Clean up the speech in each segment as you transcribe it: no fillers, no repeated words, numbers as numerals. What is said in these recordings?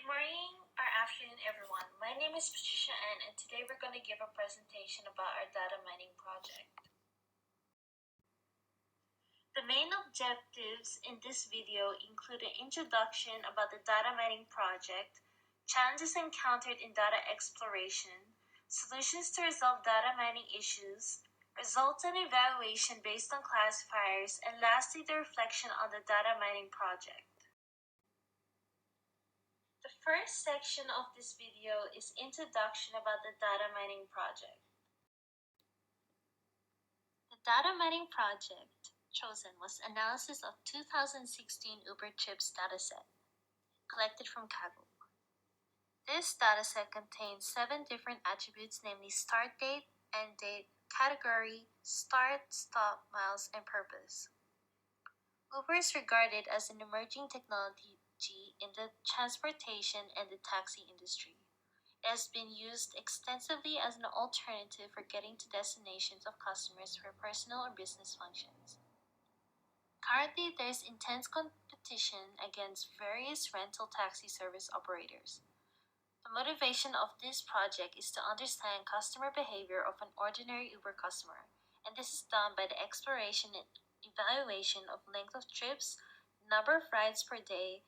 morning or afternoon, everyone. My name is Patricia and today we're going to give a presentation about our data mining project. The main objectives in this video include an introduction about the data mining project, challenges encountered in data exploration, solutions to resolve data mining issues, results and evaluation based on classifiers, and lastly, the reflection on the data mining project. The first section of this video is introduction about the data mining project. The data mining project chosen was analysis of 2016 Uber Trips dataset collected from Kaggle. This dataset contains 7 different attributes, namely start date, end date, category, start, stop, miles, and purpose. Uber is regarded as an emerging technology in the transportation and the taxi industry. It has been used extensively as an alternative for getting to destinations of customers for personal or business functions. Currently, there is intense competition against various rental taxi service operators. The motivation of this project is to understand customer behavior of an ordinary Uber customer, and this is done by the exploration and evaluation of length of trips, number of rides per day,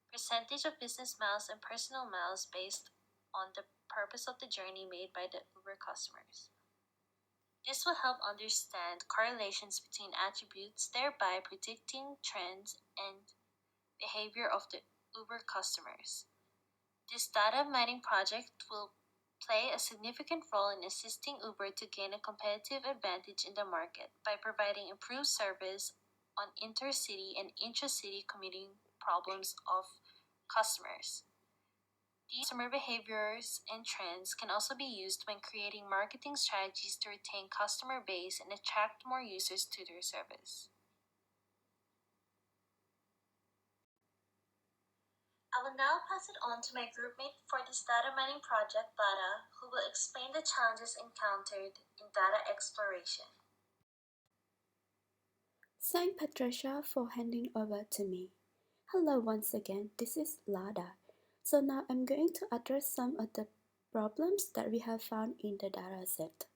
percentage of business miles and personal miles based on the purpose of the journey made by the Uber customers. This will help understand correlations between attributes, thereby predicting trends and behavior of the Uber customers. This data mining project will play a significant role in assisting Uber to gain a competitive advantage in the market by providing improved service on intercity and intracity commuting problems of customers. These customer behaviors and trends can also be used when creating marketing strategies to retain customer base and attract more users to their service. I will now pass it on to my groupmate for this data mining project, Lada, who will explain the challenges encountered in data exploration. Thank Patricia for handing over to me. Hello once again, this is Lada. So now I'm going to address some of the problems that we have found in the dataset.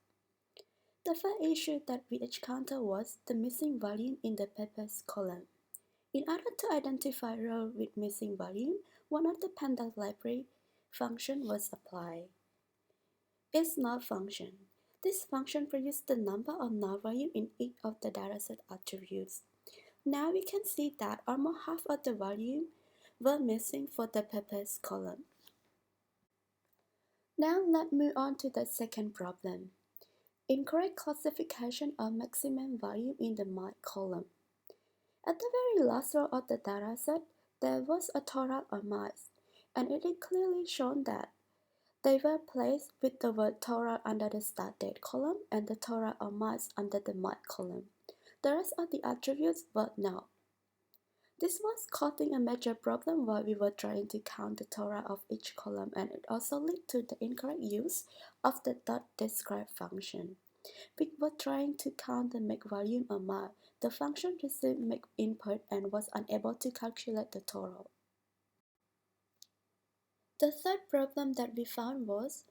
The first issue that we encountered was the missing volume in the purpose column. In order to identify row with missing volume, one of the Panda library function was applied. Is null function. This function produces the number of null volume in each of the dataset attributes. Now we can see that almost half of the volume were missing for the purpose column. Now let's move on to the second problem. Incorrect classification of maximum volume in the miles column. At the very last row of the dataset, there was a total of miles, and it is clearly shown that they were placed with the word total under the start date column and the total of miles under the mile column. The rest of the attributes were null. This was causing a major problem while we were trying to count the total of each column, and it also led to the incorrect use of the .describe function. We were trying to count the make volume a mile. The function received make input and was unable to calculate the total. The third problem that we found was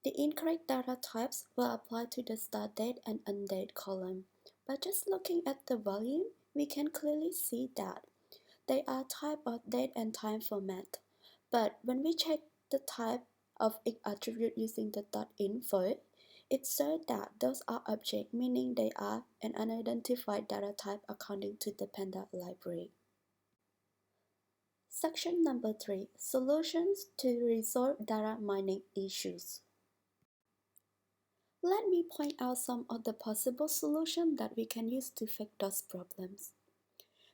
the incorrect data types were applied to the start date and end date column. By just looking at the volume, we can clearly see that they are type of date and time format. But when we check the type of each attribute using the .info, it shows that those are objects, meaning they are an unidentified data type according to the Panda library. Section number 3. Solutions to resolve data mining issues. Let me point out some of the possible solutions that we can use to fix those problems.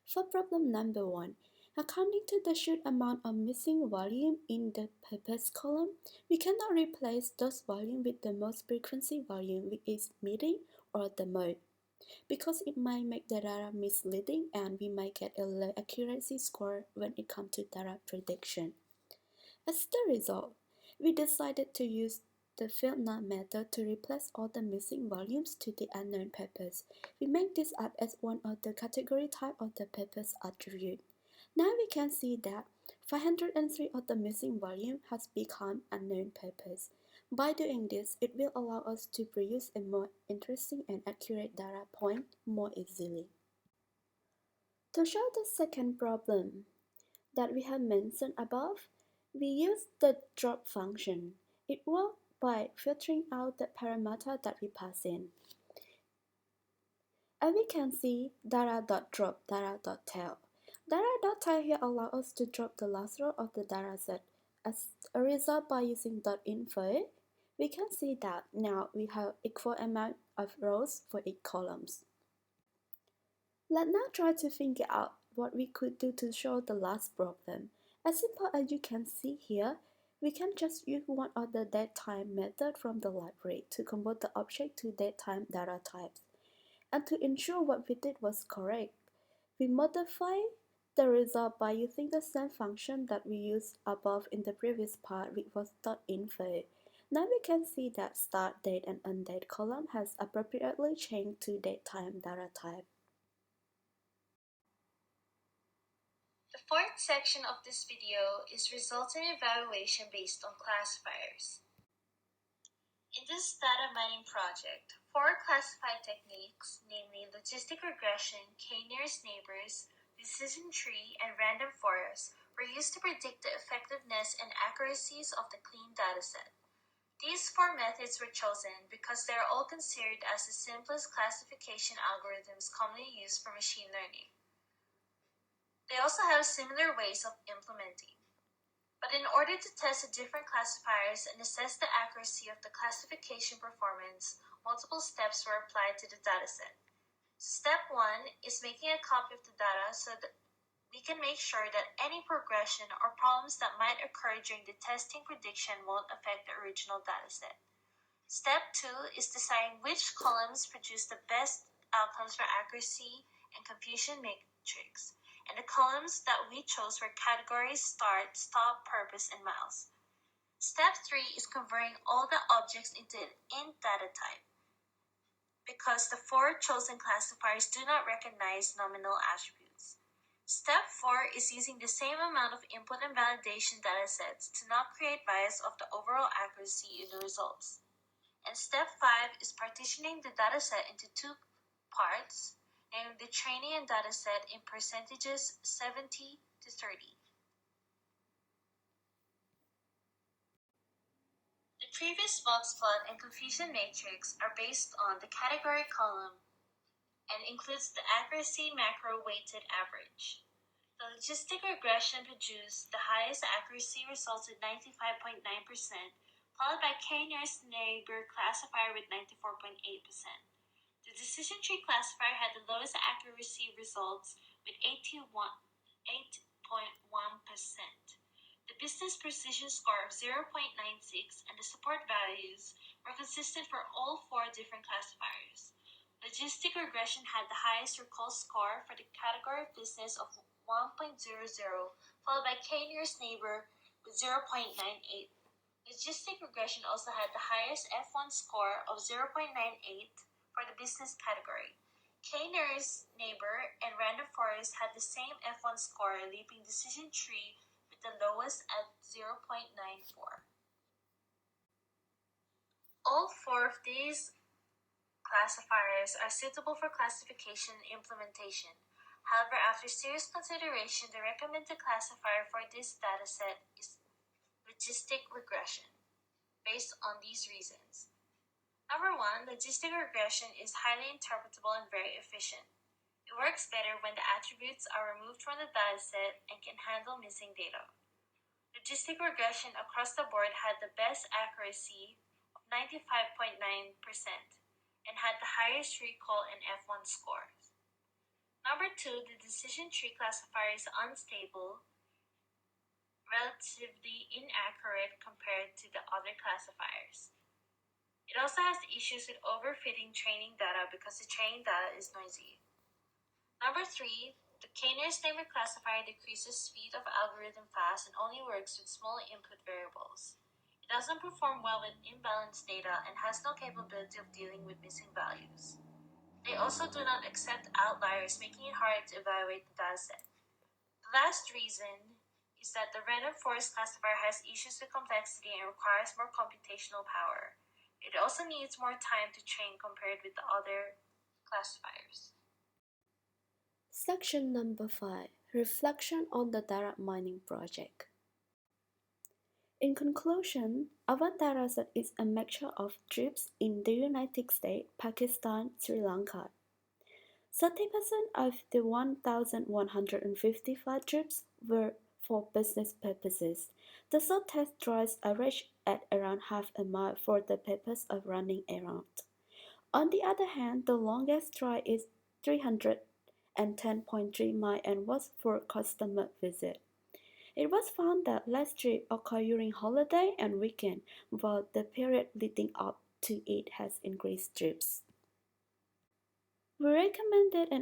For problem number 1, according to the should amount of missing volume in the purpose column, we cannot replace those volume with the most frequency volume, which is meeting or the mode, because it might make the data misleading and we might get a low accuracy score when it comes to data prediction. As the result, we decided to use the field null method to replace all the missing volumes to the unknown purpose. We make this up as one of the category type of the purpose attribute. Now we can see that 503 of the missing volume has become unknown purpose. By doing this, it will allow us to produce a more interesting and accurate data point more easily. To show the second problem that we have mentioned above, we use the drop function. It works by filtering out the parameter that we pass in. And we can see data.drop, data.tail. Data.tail here allows us to drop the last row of the dataset. As a result, by using .info, we can see that now we have equal amount of rows for each columns. Let's now try to figure out what we could do to show the last problem. As simple as you can see here, we can just use one of the datetime method from the library to convert the object to datetime data types. And to ensure what we did was correct, we modify the result by using the same function that we used above in the previous part, which was .info. Now we can see that start date and end date column has appropriately changed to datetime data type. The fourth section of this video is results and evaluation based on classifiers. In this data mining project, 4 classified techniques, namely logistic regression, k-nearest neighbors, decision tree, and random forest, were used to predict the effectiveness and accuracies of the clean dataset. These 4 methods were chosen because they are all considered as the simplest classification algorithms commonly used for machine learning. They also have similar ways of implementing. But in order to test the different classifiers and assess the accuracy of the classification performance, multiple steps were applied to the dataset. Step 1 is making a copy of the data so that we can make sure that any progression or problems that might occur during the testing prediction won't affect the original dataset. Step 2 is deciding which columns produce the best outcomes for accuracy and confusion matrix. And the columns that we chose were categories, start, stop, purpose, and miles. Step 3 is converting all the objects into an int data type, because the 4 chosen classifiers do not recognize nominal attributes. Step 4 is using the same amount of input and validation datasets to not create bias of the overall accuracy in the results. And step 5 is partitioning the dataset into 2 parts, namely the training and dataset in percentages 70 to 30. The previous box plot and confusion matrix are based on the category column and includes the accuracy macro weighted average. The logistic regression produced the highest accuracy results at 95.9%, followed by k-nearest neighbor classifier with 94.8%. The decision tree classifier had the lowest accuracy results with 8.1%. The business precision score of 0.96 and the support values were consistent for all 4 different classifiers. Logistic regression had the highest recall score for the category of business of 1.00, followed by k-nearest neighbor with 0.98. Logistic regression also had the highest F1 score of 0.98 for the business category. K-nearest neighbor and random forest had the same F1 score, leaving decision tree with the lowest at 0.94. All 4 of these classifiers are suitable for classification and implementation. However, after serious consideration, the recommended classifier for this dataset is logistic regression, based on these reasons. Number 1, logistic regression is highly interpretable and very efficient. It works better when the attributes are removed from the dataset and can handle missing data. Logistic regression across the board had the best accuracy of 95.9% and had the highest recall and F1 scores. Number 2, the decision tree classifier is unstable, relatively inaccurate compared to the other classifiers. It also has issues with overfitting training data because the training data is noisy. Number 3, the k-nearest neighbor classifier decreases speed of algorithm fast and only works with small input variables. It doesn't perform well with imbalanced data and has no capability of dealing with missing values. They also do not accept outliers, making it hard to evaluate the dataset. The Last reason is that the random forest classifier has issues with complexity and requires more computational power. It also needs more time to train compared with the other classifiers. Section number 5. Reflection on the data mining project. In conclusion, our dataset is a mixture of trips in the United States, Pakistan, Sri Lanka. 30% of the 1,155 trips were for business purposes. The short test drives averaged at around half a mile for the purpose of running errands. On the other hand, the longest drive is 310.3 miles and was for customer visit. It was found that less trips occur during holiday and weekend, while the period leading up to it has increased trips. We recommended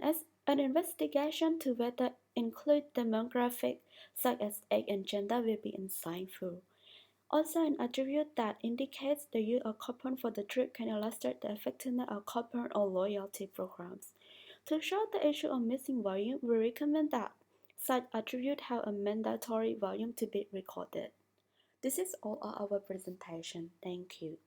an investigation to whether include demographics such as age and gender will be insightful. Also, an attribute that indicates the use of coupon for the trip can illustrate the effectiveness of coupon or loyalty programs. To show the issue of missing volume, we recommend that such attributes have a mandatory volume to be recorded. This is all of our presentation. Thank you.